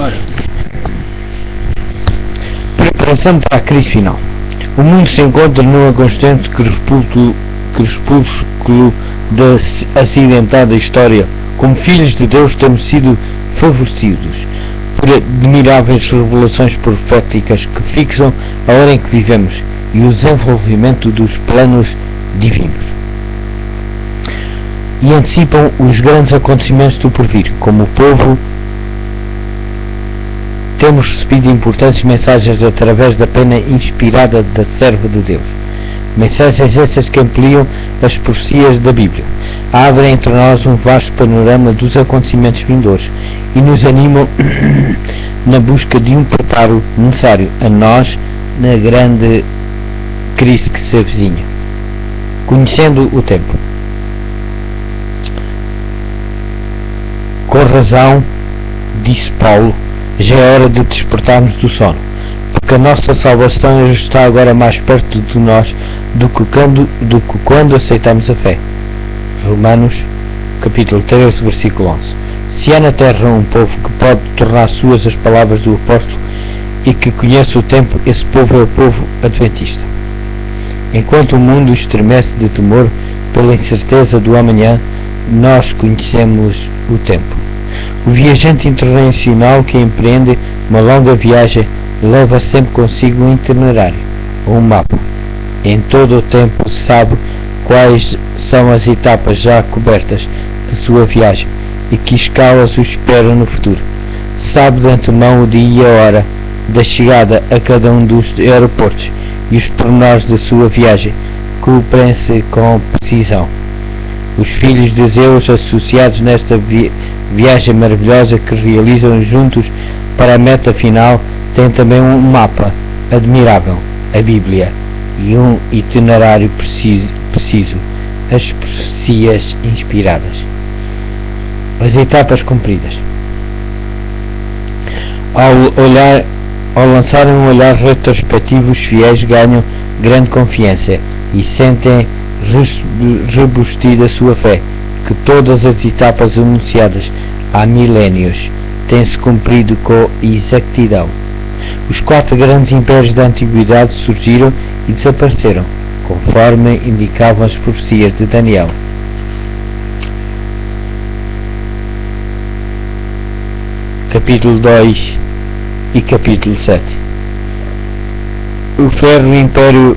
Ora, preparação para a crise final. O mundo se encontra numa constante crepúsculo da acidentada história. Como filhos de Deus temos sido favorecidos por admiráveis revelações proféticas que fixam a hora em que vivemos e o desenvolvimento dos planos divinos. E antecipam os grandes acontecimentos do porvir. Como povo, temos recebido importantes mensagens através da pena inspirada da serva de Deus. Mensagens essas que ampliam as profecias da Bíblia, abrem entre nós um vasto panorama dos acontecimentos vindouros e nos animam na busca de um preparo necessário a nós na grande crise que se avizinha. Conhecendo o tempo. Com razão, disse Paulo, já é hora de despertarmos do sono, porque a nossa salvação está agora mais perto de nós do que quando aceitamos a fé. Romanos, capítulo 13, versículo 11. Se há na terra um povo que pode tornar suas as palavras do apóstolo e que conhece o tempo, esse povo é o povo adventista. Enquanto o mundo estremece de temor pela incerteza do amanhã, nós conhecemos o tempo. O viajante internacional que empreende uma longa viagem leva sempre consigo um itinerário ou um mapa. Em todo o tempo sabe quais são as etapas já cobertas de sua viagem e que escalas o esperam no futuro. Sabe de antemão o dia e a hora da chegada a cada um dos aeroportos e os pormenores da sua viagem, cumprem-se com precisão. Os filhos de Deus associados nesta viagem maravilhosa que realizam juntos para a meta final têm também um mapa admirável, a Bíblia, e um itinerário preciso, as profecias inspiradas. As etapas cumpridas. Ao lançarem um olhar retrospectivo, os fiéis ganham grande confiança e sentem rebustida a sua fé, que todas as etapas anunciadas há milénios têm-se cumprido com exatidão. Os 4 grandes impérios da antiguidade surgiram e desapareceram, conforme indicavam as profecias de Daniel. Capítulo 2 e capítulo 7. O ferro Império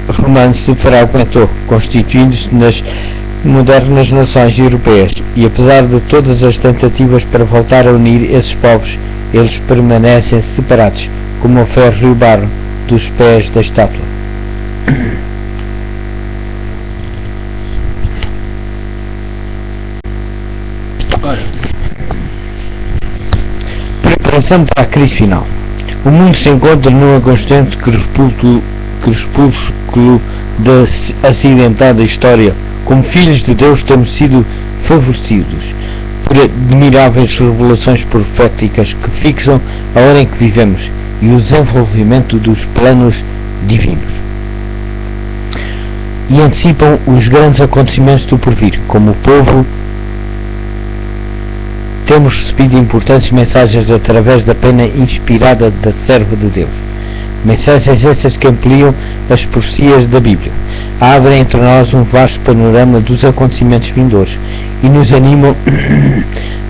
Romano se fragmentou, constituindo-se nas modernas nações europeias, e apesar de todas as tentativas para voltar a unir esses povos, eles permanecem separados, como o ferro e o barro dos pés da estátua. Preparação para a crise final. O mundo se encontra numa constante crepúsculo da acidentada história. Como filhos de Deus temos sido favorecidos por admiráveis revelações proféticas que fixam a hora em que vivemos e o desenvolvimento dos planos divinos. E antecipam os grandes acontecimentos do porvir. Como povo, temos recebido importantes mensagens através da pena inspirada da serva de Deus. Mensagens essas que ampliam as profecias da Bíblia, abrem entre nós um vasto panorama dos acontecimentos vindouros e nos animam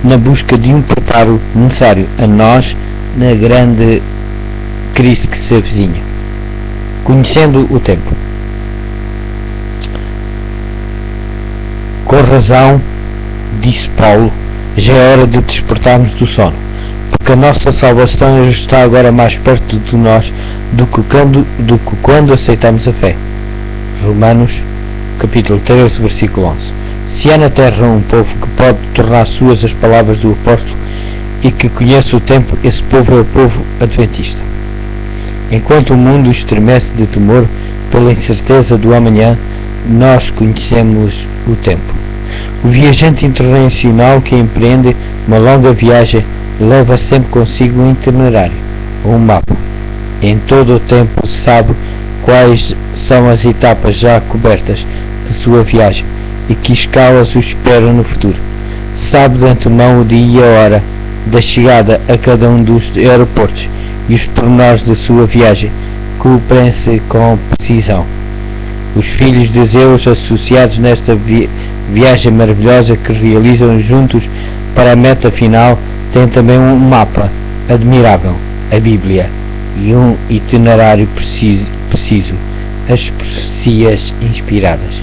na busca de um preparo necessário a nós na grande crise que se avizinha. Conhecendo o tempo. Com razão, disse Paulo, já é hora de despertarmos do sono, porque a nossa salvação está agora mais perto de nós do que quando aceitamos a fé. Romanos, capítulo 13, versículo 11. Se há na terra um povo que pode tornar suas as palavras do apóstolo e que conhece o tempo, esse povo é o povo adventista. Enquanto o mundo estremece de temor pela incerteza do amanhã, nós conhecemos o tempo. O viajante internacional que empreende uma longa viagem leva sempre consigo um itinerário ou um mapa. Em todo o tempo sabe quais são as etapas já cobertas de sua viagem, e que escalas o esperam no futuro. Sabe de antemão o dia e a hora da chegada a cada um dos aeroportos e os pormenores da sua viagem cumprem-se com precisão. Os filhos de Zeus, associados nesta viagem maravilhosa que realizam juntos para a meta final, têm também um mapa admirável, a Bíblia, e um itinerário preciso, as profecias inspiradas.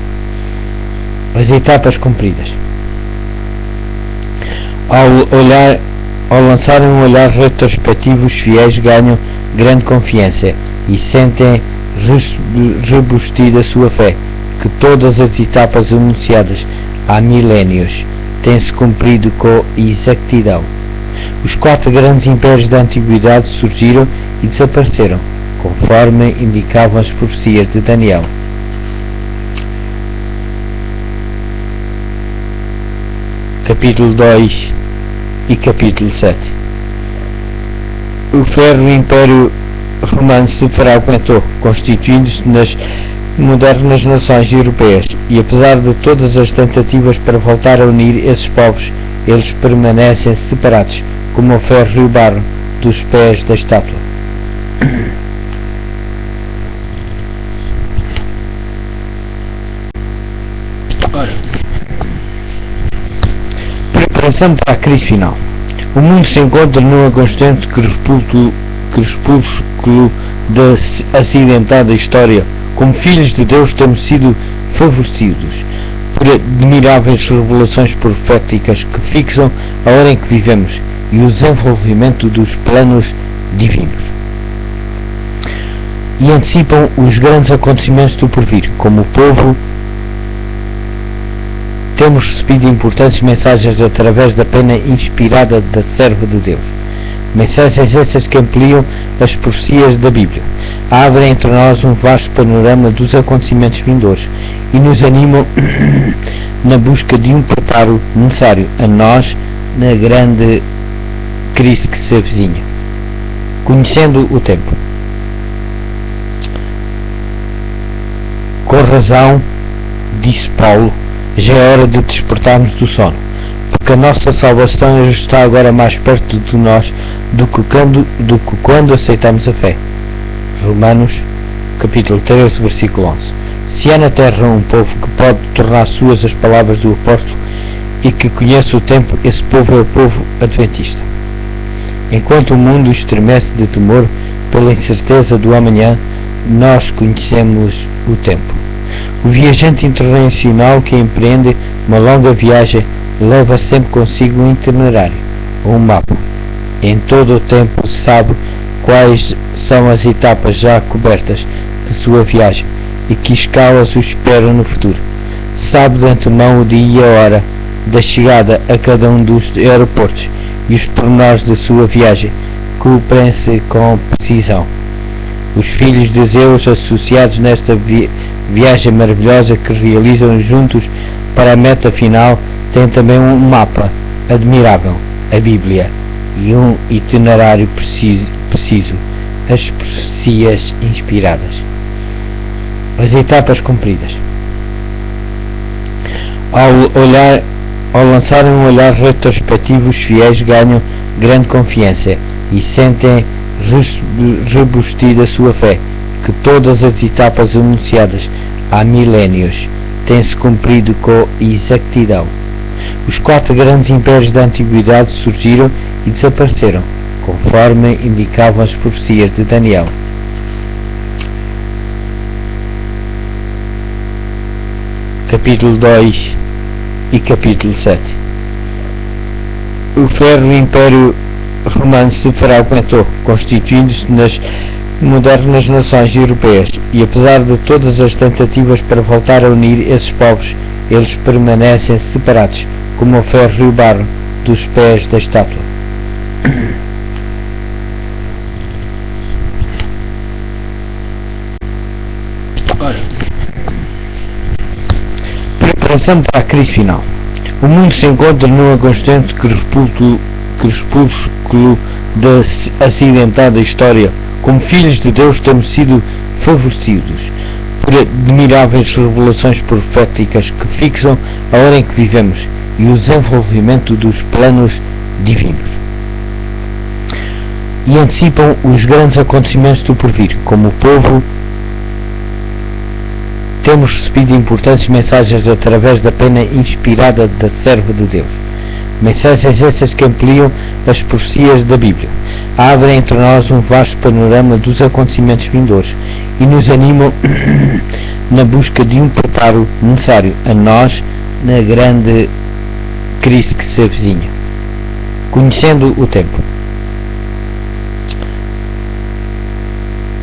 As etapas cumpridas. Ao lançarem um olhar retrospectivo, os fiéis ganham grande confiança e sentem rebustida sua fé, que todas as etapas anunciadas há milénios têm-se cumprido com exatidão. Os 4 grandes impérios da antiguidade surgiram e desapareceram, conforme indicavam as profecias de Daniel. Capítulo 2 e capítulo 7. O ferro Império Romano se fragmentou, constituindo-se nas modernas nações europeias, e apesar de todas as tentativas para voltar a unir esses povos, eles permanecem separados, como o ferro e o barro dos pés da estátua. Preparação para a crise final. O mundo se encontra numa constante crepúsculo da acidentada história. Como filhos de Deus temos sido favorecidos por admiráveis revelações proféticas que fixam a hora em que vivemos e o desenvolvimento dos planos divinos, e antecipam os grandes acontecimentos do porvir. Como povo, temos recebido importantes mensagens através da pena inspirada da serva de Deus. Mensagens essas que ampliam as profecias da Bíblia, abrem entre nós um vasto panorama dos acontecimentos vindouros e nos animam na busca de um preparo necessário a nós na grande crise que se avizinha. Conhecendo o tempo. Com razão, disse Paulo, já é hora de despertarmos do sono, porque a nossa salvação está agora mais perto de nós do que quando aceitamos a fé. Romanos, capítulo 13, versículo 11. Se há na terra um povo que pode tornar suas as palavras do apóstolo e que conhece o tempo, esse povo é o povo adventista. Enquanto o mundo estremece de temor pela incerteza do amanhã, nós conhecemos o tempo. O viajante internacional que empreende uma longa viagem leva sempre consigo um itinerário, um mapa. Em todo o tempo sabe quais são as etapas já cobertas de sua viagem e que escalas o esperam no futuro. Sabe de antemão o dia e a hora da chegada a cada um dos aeroportos e os pormenores da sua viagem cumprem-se com precisão. Os filhos de Zeus, associados nesta viagem maravilhosa que realizam juntos para a meta final, têm também um mapa admirável, a Bíblia, e um itinerário preciso, as profecias inspiradas. As etapas cumpridas. Ao lançarem um olhar retrospectivo, os fiéis ganham grande confiança e sentem rebustida sua fé, que todas as etapas anunciadas há milénios têm-se cumprido com exatidão. Os 4 grandes impérios da antiguidade surgiram e desapareceram, conforme indicavam as profecias de Daniel. Capítulo 2 e capítulo 7. O ferro Império Romano se fragmentou, constituindo-se nas modernas nações europeias, e apesar de todas as tentativas para voltar a unir esses povos, eles permanecem separados, como o ferro e o barro dos pés da estátua. Preparação para a crise final. O mundo se encontra numa constante crepúsculo da acidentada história. Como filhos de Deus temos sido favorecidos por admiráveis revelações proféticas que fixam a hora em que vivemos e o desenvolvimento dos planos divinos, e antecipam os grandes acontecimentos do porvir. Como povo, temos recebido importantes mensagens através da pena inspirada da serva de Deus. Mensagens essas que ampliam as profecias da Bíblia, abrem entre nós um vasto panorama dos acontecimentos vindouros e nos animam na busca de um preparo necessário a nós na grande crise que se avizinha. Conhecendo o tempo.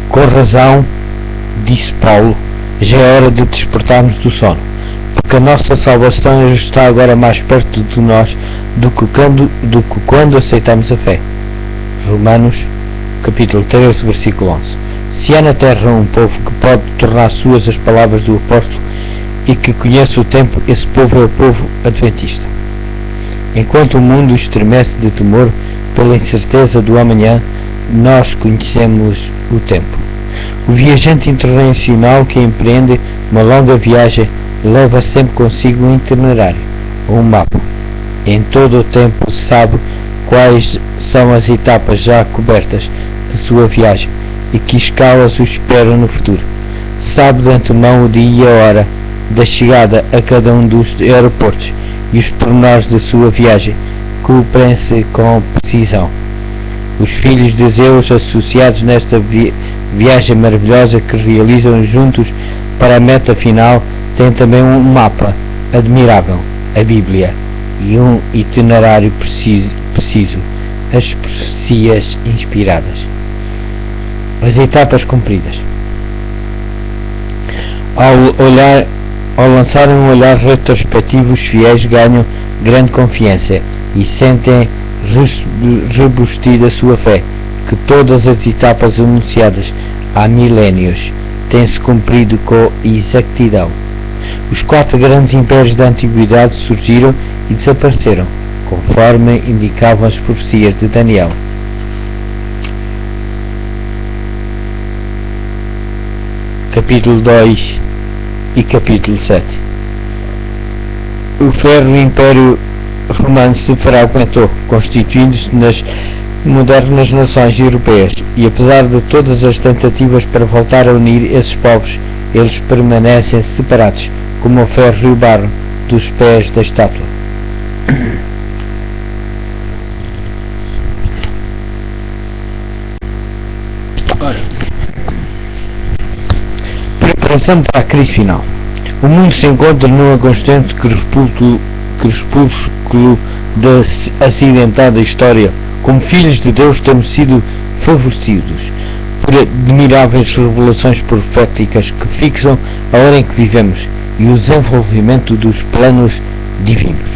Com razão, disse Paulo, já é hora de despertarmos do sono, porque a nossa salvação está agora mais perto de nós do que quando aceitamos a fé. Romanos, capítulo 13, versículo 11. Se há na terra um povo que pode tornar suas as palavras do apóstolo e que conhece o tempo, esse povo é o povo adventista. Enquanto o mundo estremece de temor pela incerteza do amanhã, nós conhecemos o tempo. O viajante internacional que empreende uma longa viagem leva sempre consigo um itinerário ou um mapa. Em todo o tempo sabe quais são as etapas já cobertas de sua viagem e que escalas o esperam no futuro. Sabe de antemão o dia e a hora da chegada a cada um dos aeroportos e os pormenores da sua viagem, cumprem-se com precisão. Os filhos de Deus associados nesta viagem maravilhosa que realizam juntos para a meta final têm também um mapa admirável, a Bíblia, e um itinerário preciso, as profecias inspiradas. As etapas cumpridas. Ao lançarem um olhar retrospectivo, os fiéis ganham grande confiança e sentem rebustida a sua fé, que todas as etapas anunciadas há milénios têm-se cumprido com exatidão. Os 4 grandes impérios da antiguidade surgiram e desapareceram, conforme indicavam as profecias de Daniel. Capítulo 2 e capítulo 7. O ferro Império Romano se fragmentou, constituindo-se nas modernas nações europeias, e apesar de todas as tentativas para voltar a unir esses povos, eles permanecem separados, como o ferro e o barro dos pés da estátua. Preparação para a crise final. O mundo se encontra num constante crepúsculo da acidentada história. Como filhos de Deus temos sido favorecidos por admiráveis revelações proféticas que fixam a hora em que vivemos e o desenvolvimento dos planos divinos,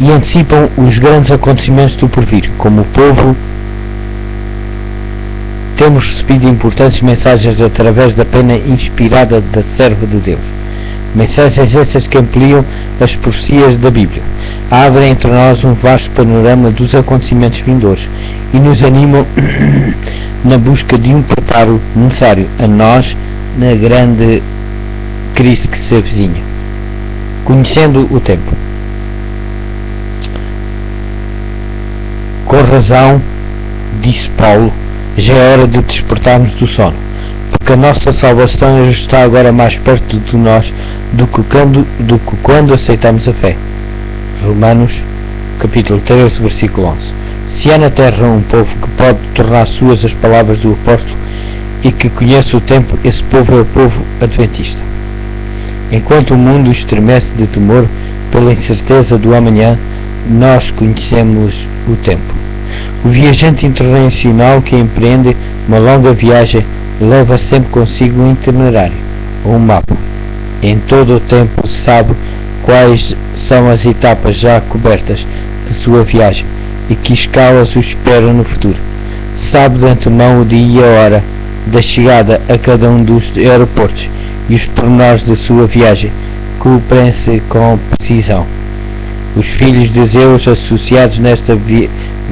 e antecipam os grandes acontecimentos do porvir. Como povo, temos recebido importantes mensagens através da pena inspirada da serva de Deus. Mensagens essas que ampliam as profecias da Bíblia, abrem entre nós um vasto panorama dos acontecimentos vindouros e nos animam na busca de um preparo necessário a nós na grande crise que se avizinha. Conhecendo o tempo. Com razão, disse Paulo, já é hora de despertarmos do sono, porque a nossa salvação está agora mais perto de nós do que quando aceitamos a fé. Romanos, capítulo 13, versículo 11. Se há na terra um povo que pode tornar suas as palavras do apóstolo e que conhece o tempo, esse povo é o povo adventista. Enquanto o mundo estremece de temor pela incerteza do amanhã, nós conhecemos o tempo. O viajante internacional que empreende uma longa viagem leva sempre consigo um itinerário ou um mapa. Em todo o tempo sabe quais são as etapas já cobertas de sua viagem e que escalas o esperam no futuro. Sabe de antemão o dia e a hora da chegada a cada um dos aeroportos e os pormenores da sua viagem, cumprem-se com precisão. Os filhos de Deus associados nesta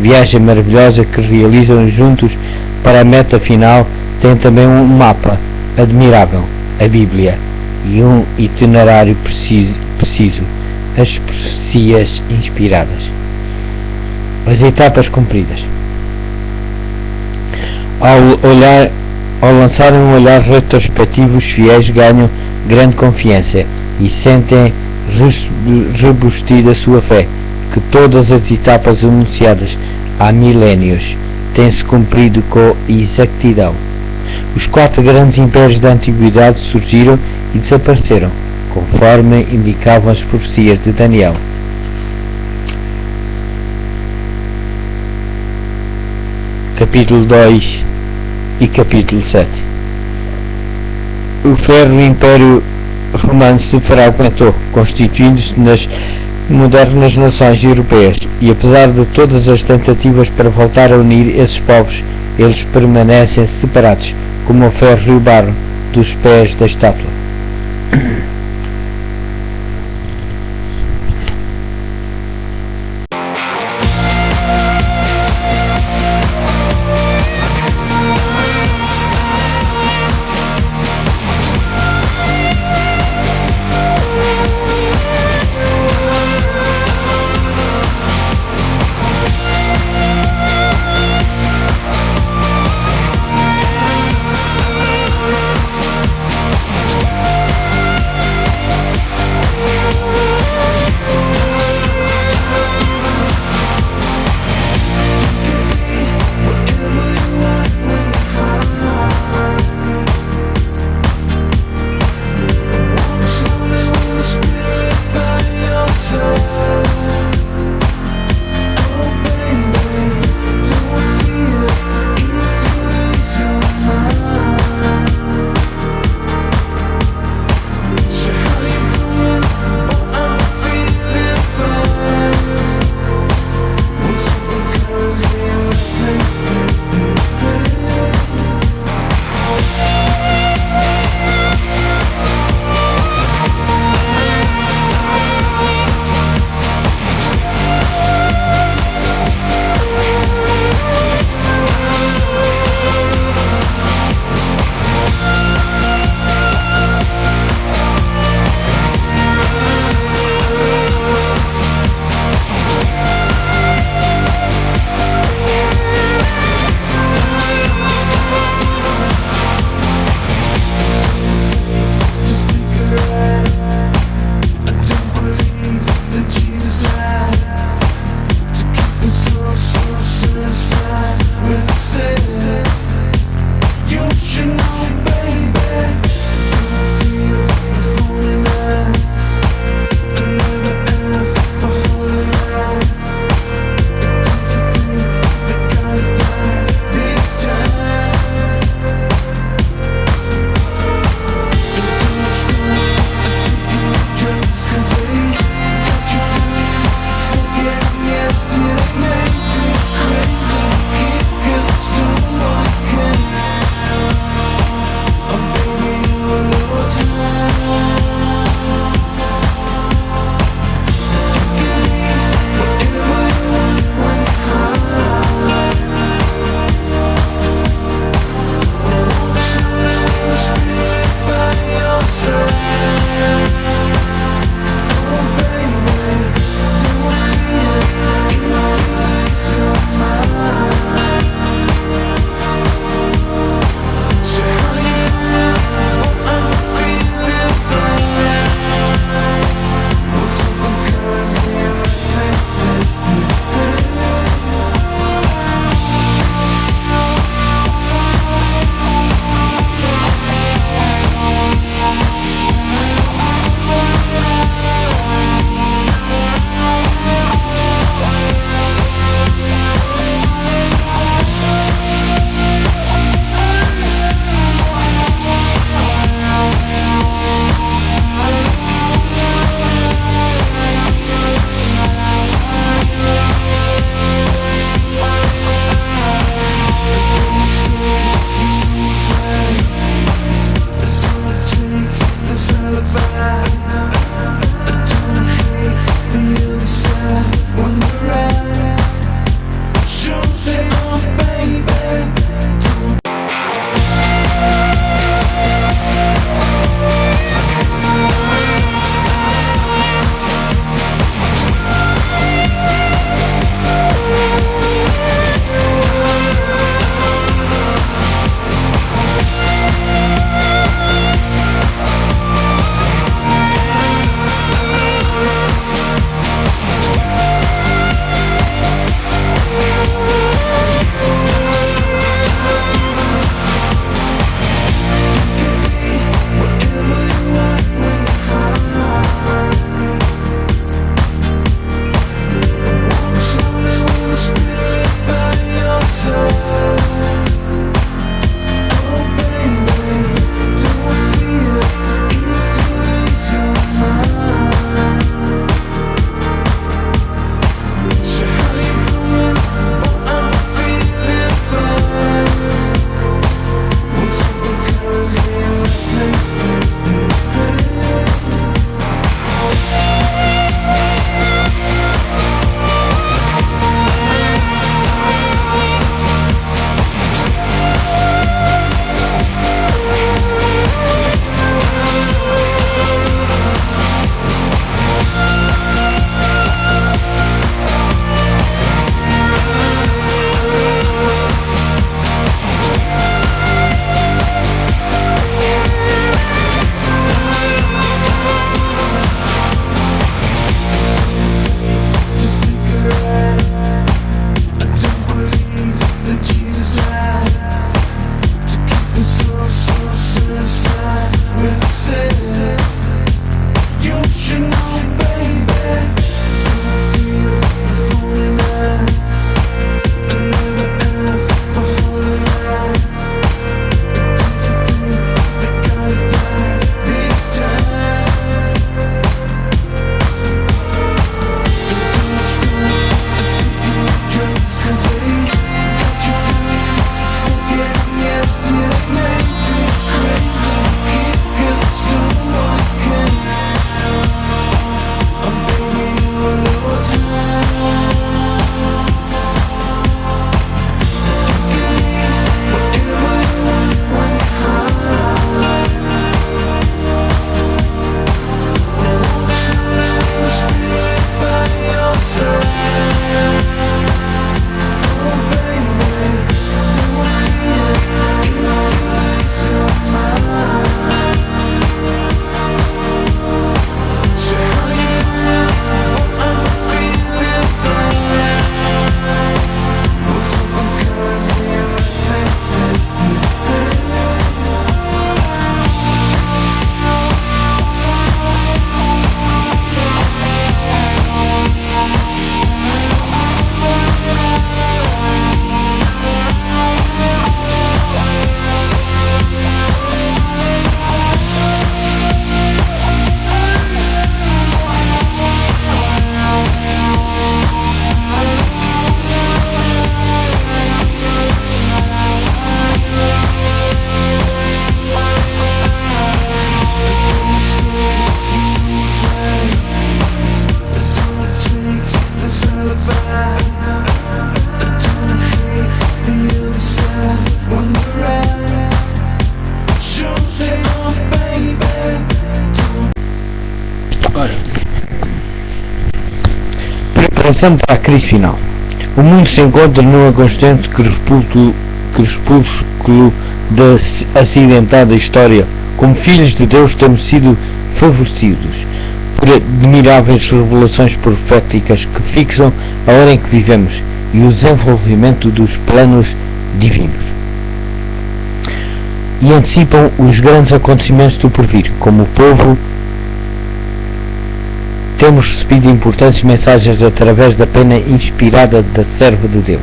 viagem maravilhosa que realizam juntos para a meta final têm também um mapa admirável, a Bíblia, e um itinerário preciso, as profecias inspiradas. As etapas cumpridas. Ao lançar um olhar retrospectivo, os fiéis ganham grande confiança e sentem rebustir a sua fé, que todas as etapas anunciadas há milénios têm-se cumprido com exatidão. Os 4 grandes impérios da antiguidade surgiram e desapareceram, conforme indicavam as profecias de Daniel. Capítulo 2 e capítulo 7. O ferro Império Romano se fragmentou, constituindo-se nas modernas nações europeias, e apesar de todas as tentativas para voltar a unir esses povos, eles permanecem separados, como o ferro e o barro dos pés da estátua. Preparando para a crise final. O mundo se encontra num constante crepúsculo da acidentada história. Como filhos de Deus temos sido favorecidos por admiráveis revelações proféticas que fixam a hora em que vivemos e o desenvolvimento dos planos divinos. E antecipam os grandes acontecimentos do porvir. Como o povo, temos recebido importantes mensagens através da pena inspirada da serva de Deus.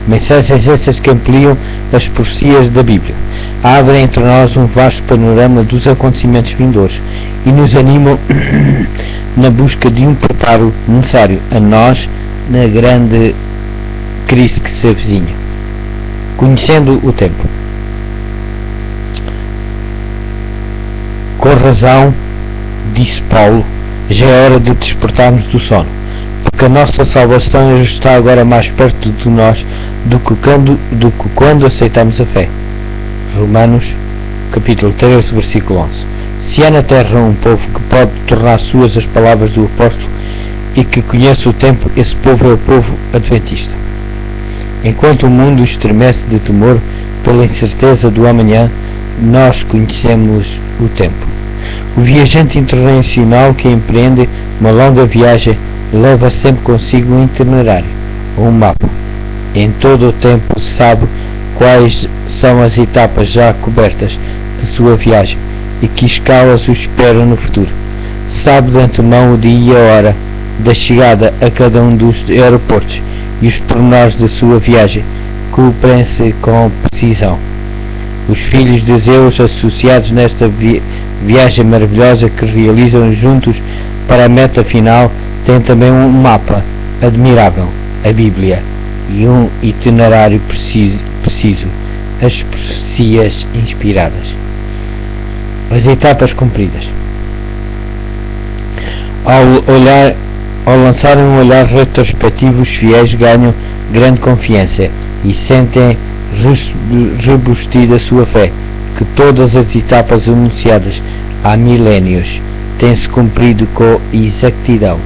Mensagens essas que ampliam as profecias da Bíblia, abrem entre nós um vasto panorama dos acontecimentos vindouros e nos animam na busca de um preparo necessário a nós na grande crise que se avizinha. Conhecendo o tempo. Com razão, disse Paulo, já é hora de despertarmos do sono, porque a nossa salvação está agora mais perto de nós do que quando aceitamos a fé. Romanos, capítulo 13, versículo 11. Se há na terra um povo que pode tornar suas as palavras do apóstolo e que conhece o tempo, esse povo é o povo adventista. Enquanto o mundo estremece de temor pela incerteza do amanhã, nós conhecemos o tempo. O viajante internacional que empreende uma longa viagem leva sempre consigo um itinerário ou um mapa. Em todo o tempo sabe quais são as etapas já cobertas de sua viagem e que escalas o esperam no futuro. Sabe de antemão o dia e a hora da chegada a cada um dos aeroportos e os pormenores da sua viagem, cumprem-se com precisão. Os filhos de Zeus associados nesta viagem maravilhosa que realizam juntos para a meta final têm também um mapa admirável, a Bíblia, e um itinerário preciso, as profecias inspiradas. As etapas cumpridas. Ao lançarem um olhar retrospectivo, os fiéis ganham grande confiança e sentem rebustida a sua fé, que todas as etapas anunciadas há milénios têm-se cumprido com exatidão.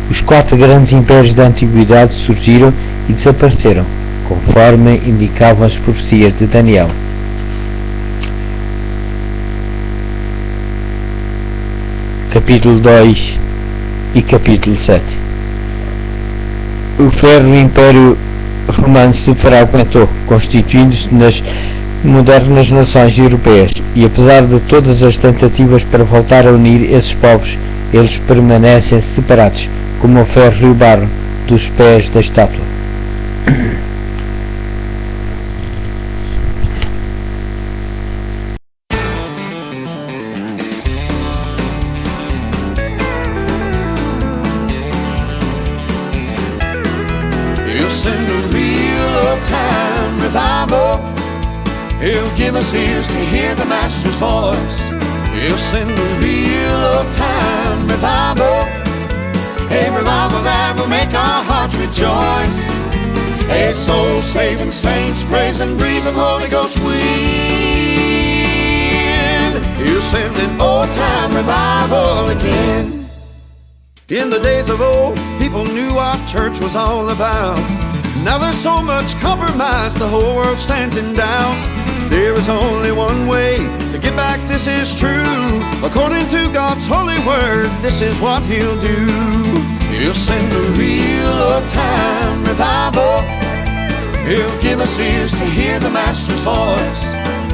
Os 4 grandes impérios da antiguidade surgiram e desapareceram, conforme indicavam as profecias de Daniel. Capítulo 2 e capítulo 7. O ferro Império Romano se fragmentou, constituindo-se nas modernas nações europeias, e apesar de todas as tentativas para voltar a unir esses povos, eles permanecem separados, como o ferro e o barro dos pés da estátua. He'll give us ears to hear the Master's voice. He'll send a real old-time revival, a revival that will make our hearts rejoice. A soul-saving saints praise and breeze of Holy Ghost wind. He'll send an old-time revival again. In the days of old, people knew what church was all about. Now there's so much compromise, the whole world stands in doubt. There is only one way to get back, this is true. According to God's holy word, this is what He'll do. He'll send a real old-time revival. He'll give us ears to hear the Master's voice.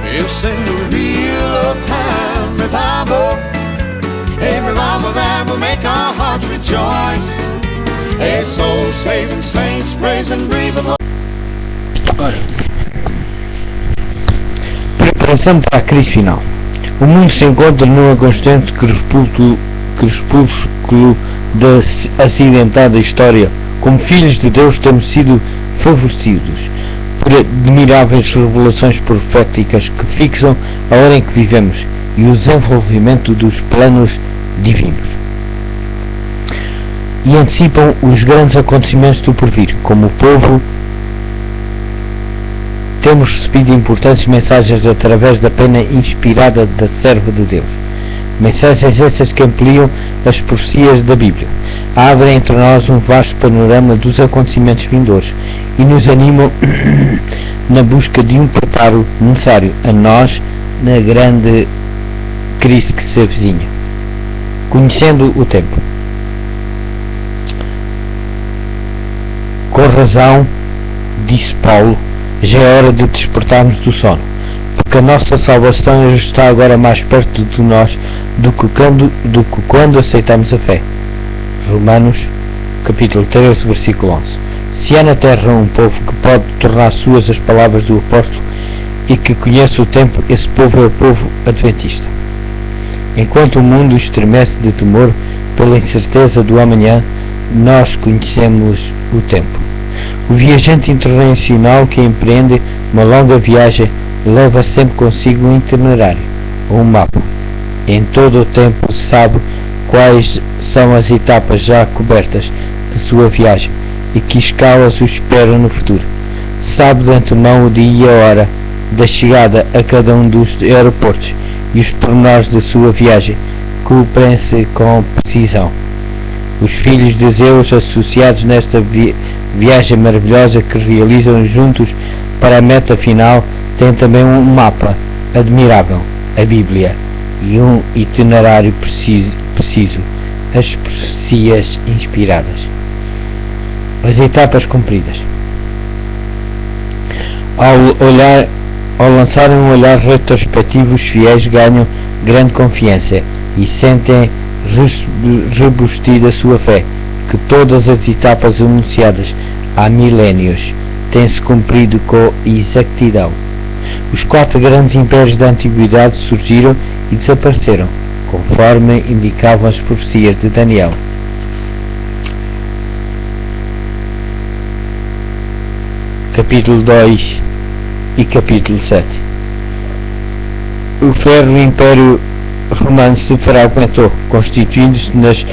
He'll send a real old-time revival, a revival that will make our hearts rejoice. A soul-saving saints praise and breeze of Preparação para a crise final. O mundo se encontra num constante crepúsculo da acidentada história. Como filhos de Deus temos sido favorecidos por admiráveis revelações proféticas que fixam a hora em que vivemos e o desenvolvimento dos planos divinos. E antecipam os grandes acontecimentos do porvir. Como o povo, temos recebido importantes mensagens através da pena inspirada da serva de Deus. Mensagens essas que ampliam as profecias da Bíblia, abrem entre nós um vasto panorama dos acontecimentos vindouros e nos animam na busca de um preparo necessário a nós na grande crise que se avizinha. Conhecendo o tempo. Com razão, disse Paulo, já é hora de despertarmos do sono, porque a nossa salvação está agora mais perto de nós do que quando aceitamos a fé. Romanos, capítulo 13, versículo 11. Se há na terra um povo que pode tornar suas as palavras do apóstolo e que conhece o tempo, esse povo é o povo adventista. Enquanto o mundo estremece de temor pela incerteza do amanhã, nós conhecemos o tempo. O viajante internacional que empreende uma longa viagem leva sempre consigo um itinerário ou um mapa. Em todo o tempo sabe quais são as etapas já cobertas de sua viagem e que escalas o esperam no futuro. Sabe de antemão o dia e a hora da chegada a cada um dos aeroportos e os pormenores da sua viagem, cumprem-se com precisão. Os filhos de Zeus, associados nesta viagem maravilhosa que realizam juntos para a meta final, têm também um mapa admirável, a Bíblia, e um itinerário preciso, as profecias inspiradas. As etapas cumpridas. Ao lançarem um olhar retrospectivo, os fiéis ganham grande confiança e sentem rebustida a sua fé, que todas as etapas anunciadas há milénios têm-se cumprido com exatidão. Os 4 grandes impérios da antiguidade surgiram e desapareceram, conforme indicavam as profecias de Daniel. Capítulo 2 e capítulo 7. O ferro Império Romano se fragmentou, constituindo-se nas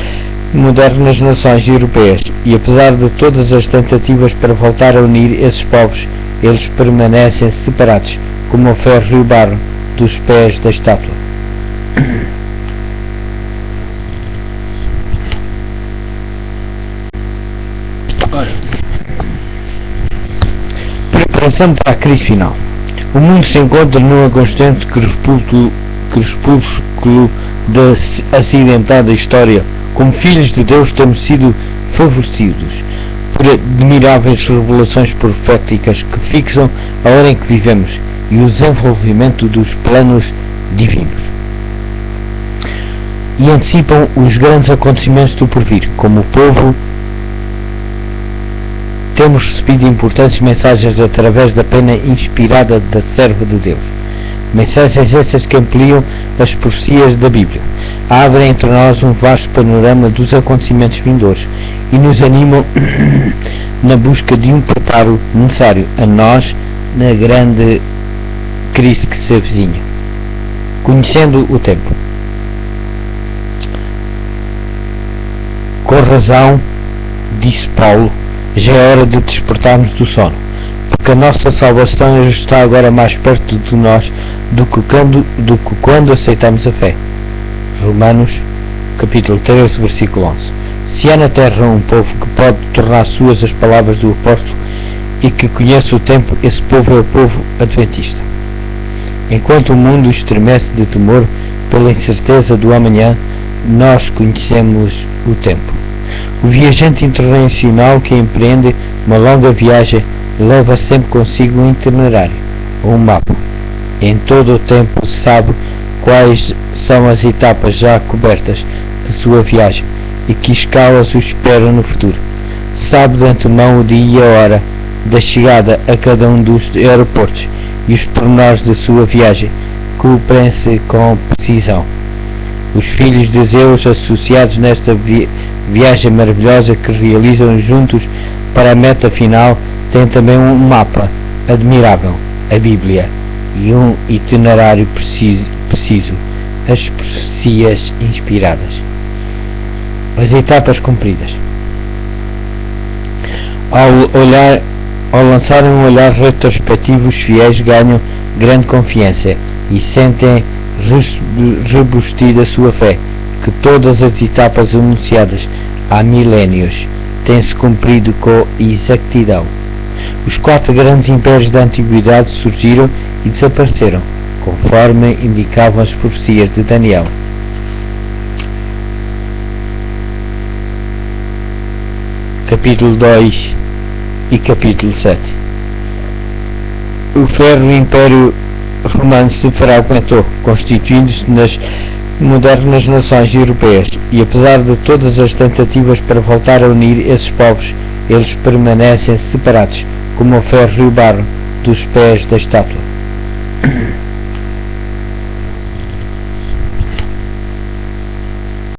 modernas nações europeias, e apesar de todas as tentativas para voltar a unir esses povos, eles permanecem separados, como o ferro e o barro dos pés da estátua. Preparação para a crise final. O mundo se encontra numa constante crepúsculo da acidentada história. Como filhos de Deus temos sido favorecidos por admiráveis revelações proféticas que fixam a hora em que vivemos e o desenvolvimento dos planos divinos. E antecipam os grandes acontecimentos do porvir. Como povo, temos recebido importantes mensagens através da pena inspirada da serva de Deus. Mensagens essas que ampliam as profecias da Bíblia, abrem entre nós um vasto panorama dos acontecimentos vindouros e nos animam na busca de um preparo necessário a nós na grande crise que se avizinha. Conhecendo o tempo. Com razão, disse Paulo, já é hora de despertarmos do sono, porque a nossa salvação está agora mais perto de nós do que quando aceitamos a fé. Romanos, capítulo 13, versículo 11. Se há na terra um povo que pode tornar suas as palavras do apóstolo e que conhece o tempo, esse povo é o povo adventista. Enquanto o mundo estremece de temor pela incerteza do amanhã, nós conhecemos o tempo. O viajante internacional que empreende uma longa viagem leva sempre consigo um itinerário ou um mapa. Em todo o tempo sabe quais são as etapas já cobertas de sua viagem e que escalas o esperam no futuro. Sabe de antemão o dia e a hora da chegada a cada um dos aeroportos e os pormenores da sua viagem, cumprem-se com precisão. Os filhos de Zeus, associados nesta viagem maravilhosa que realizam juntos para a meta final, têm também um mapa admirável, a Bíblia, e um itinerário preciso, as profecias inspiradas. As etapas cumpridas. Ao lançarem um olhar retrospectivo, os fiéis ganham grande confiança e sentem rebustida a sua fé, que todas as etapas anunciadas há milénios, tem-se cumprido com exatidão. Os 4 grandes impérios da antiguidade surgiram e desapareceram, conforme indicavam as profecias de Daniel. Capítulo 2 e capítulo 7. O ferro Império Romano se fragmentou, constituindo-se nas modernas nações europeias, e apesar de todas as tentativas para voltar a unir esses povos, eles permanecem separados, como o ferro e o barro dos pés da estátua.